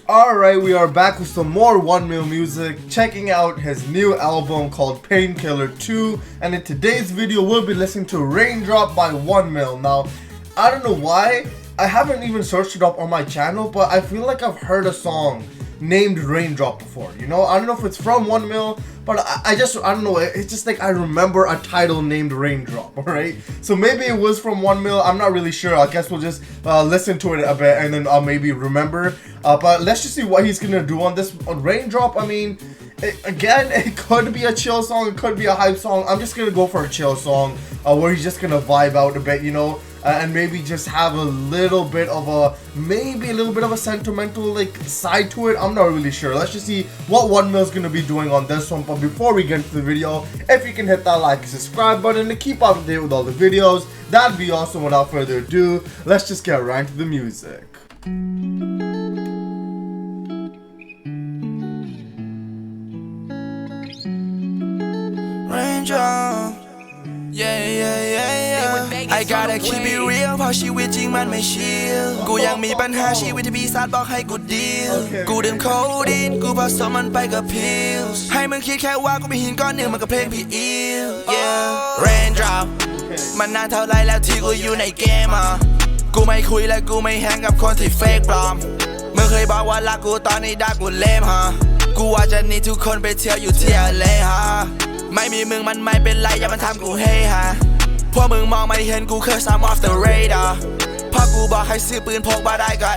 Alright, we are back with some more 1mil music, checking out his new album called Painkiller 2, and in today's video we'll be listening to Raindrop by 1mil. Now, I don't know why, I haven't even searched it up on my channel, but I feel like I've heard a song named Raindrop before, you know? I don't know if it's from 1mil, but I don't know, it's just like I remember a title named Raindrop, alright? So maybe it was from 1mil, I'm not really sure. I guess we'll just listen to it a bit and then I'll maybe remember. But let's just see what he's gonna do on this Raindrop. I mean, again, it could be a chill song, it could be a hype song. I'm just gonna go for a chill song where he's just gonna vibe out a bit, you know? And maybe just have a little bit of a sentimental like side to it. I'm not really sure. Let's just see what 1mil is gonna be doing on this one. But before we get into the video, if you can hit that like and subscribe button to keep up to date with all the videos, that'd be awesome. Without further ado, let's just get right into the music. Raindrop, I gotta keep it real เพราะชีวิตจริงมันไม่ชิลกูยังมีปัญหาชีวิตที่ปีศาจบอกให้กูดีลกูดื่มโคดีนกูผสมมันไปกับพิลส์ให้มึงคิดแค่ว่ากูมีหินก้อนหนึ่งมันกับเพลงพี่อิล Raindrop มันนานเท่าไรแล้วที่กูอยู่ในเกมกูไม่คุยและกูไม่แฮงกับคนที่เฟกปลอมมึงเคยบอกว่ารักกูตอนนี้ด่ากูเลมกูว่าจะหนีทุกคนไปเที่ยวอยู่ที่LAไม่มีมึงมันไม่เป็นไรอย่ามันทำกูเฮพวกมึงมองไม่เห็นกูเคยซ้ำ off the radar พอกูบอกให้ซื้อปืนพกมาได้ก็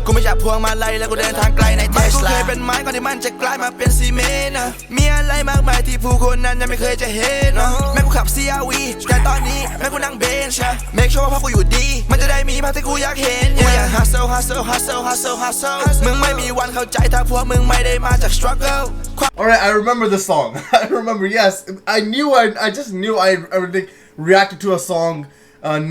กูไม่จับพวงมาลัยแล้วกูเดินทางไกลในเทสลากูเคยเป็นไม้ก่อนที่มันจะกลายมาเป็นซีเมนต์มีอะไรมากมายที่ผู้คนนั้นยังไม่เคยจะเห็นแม่กูขับ CRV แต่ตอนนี้แม่กูนั่งเบนช์ make sure ว่าพ่อกูอยู่ดีมันจะได้มีภาพที่กูอยากเห็นกูอยาก hustle มึงไม่มีวันเข้าใจถ้าพวกมึงไม่ได้มาจาก struggle. Alright, I remember the song. I remember, yes. I just knew I reacted to a song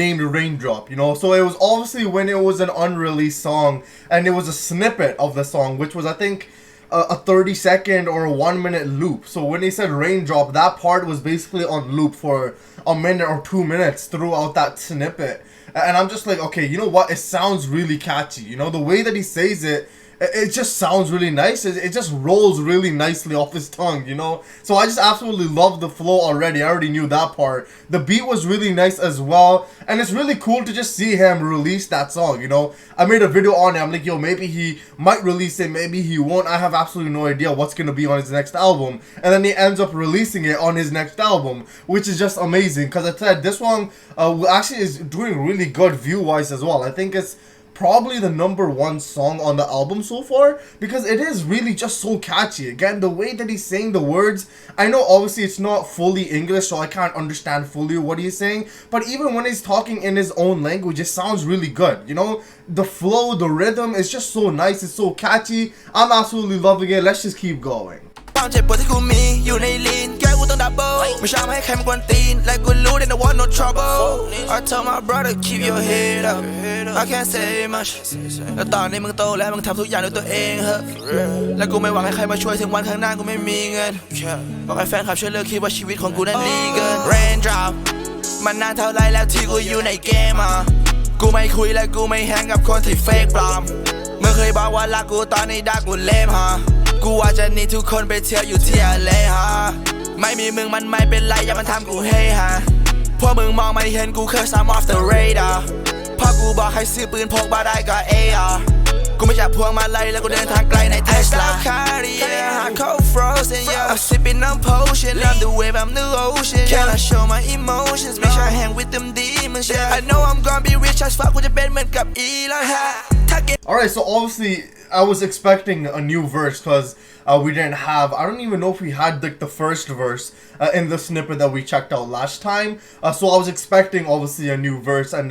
named Raindrop, you know? So it was obviously when it was an unreleased song, and it was a snippet of the song, which was, I think, a 30-second or a 1-minute loop. So when he said Raindrop, that part was basically on loop for a minute or 2 minutes throughout that snippet. And I'm just like, okay, you know what? It sounds really catchy. You know, the way that he says it, it just sounds really nice. It just rolls really nicely off his tongue, you know? So I just absolutely love the flow already. I already knew that part. The beat was really nice as well. And it's really cool to just see him release that song, you know? I made a video on it. I'm like, yo, maybe he might release it. Maybe he won't. I have absolutely no idea what's going to be on his next album. And then he ends up releasing it on his next album, which is just amazing. Because I said this one actually is doing really good view-wise as well. I think it's probably the #1 song on the album so far, because it is really just so catchy. Again, the way that he's saying the words, I know obviously it's not fully English, so I can't understand fully what he's saying, but even when he's talking in his own language, it sounds really good, you know? The flow, the rhythm is just so nice, it's so catchy. I'm absolutely loving it. Let's just keep going. ความเจ็บปวดที่กูมีอยู่ในลีนแก้กูต้องดับเบิ้ลไม่ชอบให้ใครมากวนตีนและกูรู้ได้ I want no trouble. I told my brother keep your head up. I can't say much. แล้วตอนนี้มึงโตแล้วมึงทำทุกอย่างด้วยตัวเองเหอะและกูไม่หวังให้ใครมาช่วยถึงวันข้างหน้ากูไม่มีเงินบอกให้แฟนคลับช่วยเลิกคิดว่าชีวิตของกูนั้นดีเกิน Raindrop มันนานเท่าไรแล้วที่กูอยู่ในเกมกูไม่คุยและกูไม่แฮงกับคนที่เฟกปลอมมึงเคยบอกว่ารักกูตอนนี้ด่ากูเลมกูว่าจะหนีทุกคนไปเที่ยวอยู่ที่LAไม่มีมึงมันไม่เป็นไรอย่ามันทำกูเฮพวกมึงมองไม่เห็นกูเคยซ้ำ off the radar พอกูบอกให้ซื้อปืนพกมาได้ก็กูไม่จับพวงมาลัยแล้วกูเดินทางไกลในเทสลา hot cold frozen yeah I'm sipping on potion I'm the wave I'm the ocean can I show my emotions make sure I hang with them demons yeah I know I'm gonna be rich as fuck กูจะเป็นเหมือนกับอีลอนAlright, so obviously I was expecting a new verse because we didn't have, I don't even know if we had like the first verse in the snippet that we checked out last time. So I was expecting obviously a new verse and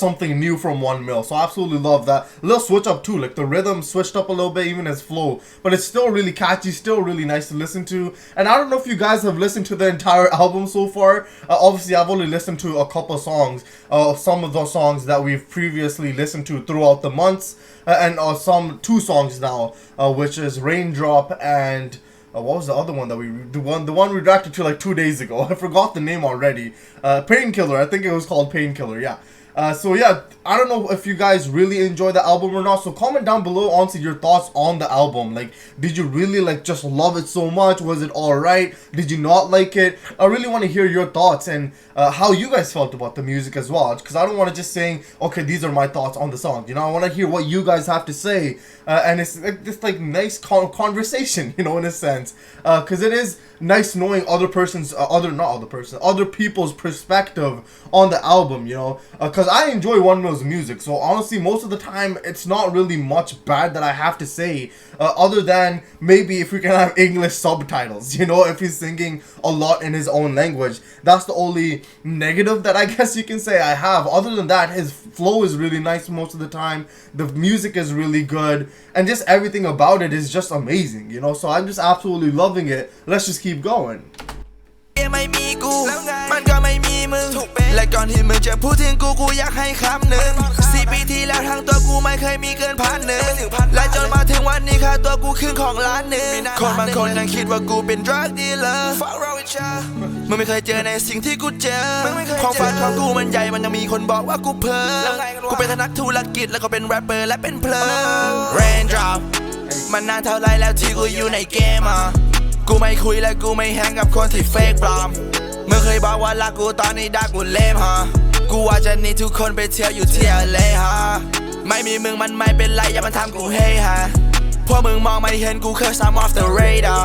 something new from 1mil. So I absolutely love that. A little switch up too, like the rhythm switched up a little bit, even his flow. But it's still really catchy, still really nice to listen to. And I don't know if you guys have listened to the entire album so far. Obviously I've only listened to a couple songs, some of those songs that we've previously listened to throughout the months. And two songs now, which is Raindrop and what was the other one that the one we reacted to like 2 days ago? I forgot the name already. Painkiller, I think it was called Painkiller, yeah. So yeah, I don't know if you guys really enjoy the album or not. So comment down below honestly your thoughts on the album. Like, did you really like just love it so much? Was it alright? Did you not like it? I really want to hear your thoughts and how you guys felt about the music as well. Because I don't want to just saying, okay, these are my thoughts on the song. You know, I want to hear what you guys have to say. And it's like this like nice conversation, you know, in a sense. Because it is nice knowing other people's perspective on the album, you know. Because I enjoy One Mill's music, so honestly, most of the time, it's not really much bad that I have to say, other than maybe if we can have English subtitles, you know, if he's singing a lot in his own language. That's the only negative that I guess you can say I have. Other than that, his flow is really nice most of the time, the music is really good, and just everything about it is just amazing, you know, so I'm just absolutely loving it. Let's just keep going. ไม่มีกูมันก็ไม่มีมึงและก่อนที่มึงจะพูดถึงกูอยากให้คำหนึ่ง4 ปีที่แล้วทั้งตัวกูไม่เคยมีเกิน1,000และจนมาถึงวันนี้ค่าตัวกูขึ้นของล้านหนึ่งคนบางคนยังคิดว่ากูเป็น drug dealer มึงไม่เคยเจอในสิ่งที่กูเจอความฝันของกูมันใหญ่มันยังมีคนบอกว่ากูเพ้อกูเป็นนักธุรกิจแล้วก็เป็นแรปเปอร์และเป็นเพลง Raindrop มันนานเท่าไรแล้วที่กูอยู่ในเกมกูไม่คุยและกูไม่แฮงกับคนที่เฟกปลอมเมื่อเคยบอกว่ารักกูตอนนี้ด่ากูเลมกูว่าจะหนีทุกคนไปเที่ยวอยู่ที่LAไม่มีมึงมันไม่เป็นไรอย่ามันทำกูเฮ้พวกมึงมองไม่เห็นกูคือ I'm off the radar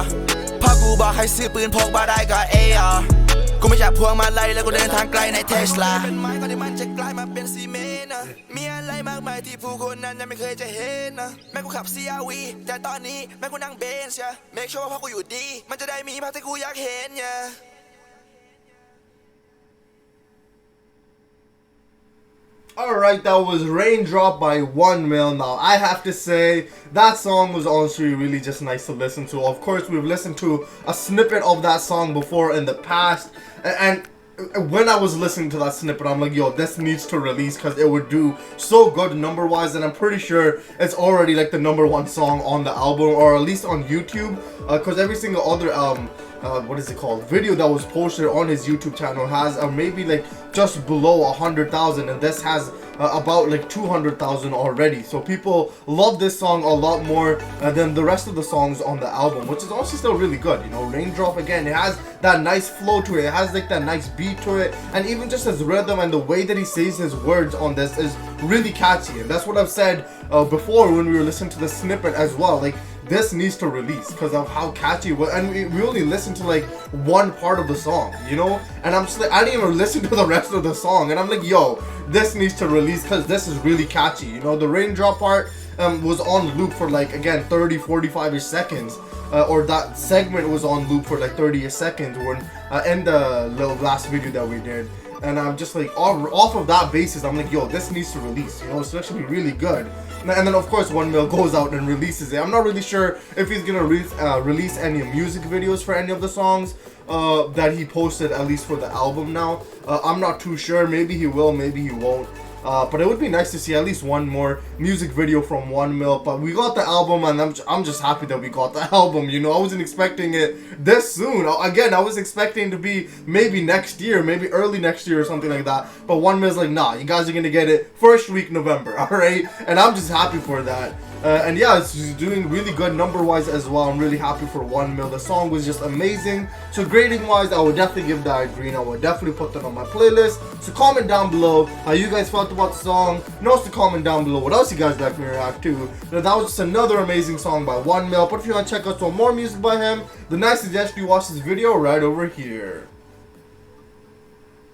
พอกูบอกให้ซื้อปืนพกมาได้ก็กูไม่จับพวงมาลัยแล้วกูเดินทางไกลในเทสลาเป็นไม้ก่อนที่มันจะกลายมาเป็นซีเมนต์มีอะไรมากมายที่ผู้คนนั้นยังไม่เคยจะเห็นแม่กูขับ CRV แต่ตอนนี้แม่กูนั่งเบนซ์เมคชัวร์ว่าพอกูอยู่ดีมันจะได้มีภาพที่กูอยากเห็นAlright, that was Raindrop by 1 Mill. Now, I have to say, that song was honestly really just nice to listen to. Of course, we've listened to a snippet of that song before in the past, and when I was listening to that snippet, I'm like, yo, this needs to release because it would do so good number-wise, and I'm pretty sure it's already like the #1 song on the album, or at least on YouTube, because every single other what is it called, video that was posted on his YouTube channel has maybe like just below 100,000, and this has about like 200,000 already. So people love this song a lot more than the rest of the songs on the album, which is also still really good. You know, Raindrop, again, it has that nice flow to it, it has like that nice beat to it, and even just his rhythm and the way that he says his words on this is really catchy. And that's what I've said before when we were listening to the snippet as well. Like, this needs to release because of how catchy it was, and we only listened to like one part of the song, you know, and I'm just like, I didn't even listen to the rest of the song, and I'm like, yo, this needs to release because this is really catchy, you know. The Raindrop part was on loop for like, again, 30-45ish seconds, or that segment was on loop for like 30 seconds when in the little last video that we did. And I'm just like, off of that basis, I'm like, yo, this needs to release, you know, it's actually really good. And then of course 1 Mill goes out and releases it. I'm not really sure if he's gonna release any music videos for any of the songs that he posted, at least for the album now. I'm not too sure, maybe he will, maybe he won't. But it would be nice to see at least one more music video from 1 Mill. But we got the album, and I'm just happy that we got the album, you know. I wasn't expecting it this soon. Again, I was expecting to be maybe next year, maybe early next year or something like that. But 1 Mill's like, nah, you guys are gonna get it first week November, alright? And I'm just happy for that. And yeah, it's doing really good number-wise as well. I'm really happy for 1 Mill. The song was just amazing. So grading-wise, I would definitely give that a green. I would definitely put that on my playlist. So comment down below how you guys felt about the song. And also comment down below what else you guys like me to react to. Now, that was just another amazing song by 1 Mill. But if you want to check out some more music by him, then I suggest you watch this video right over here.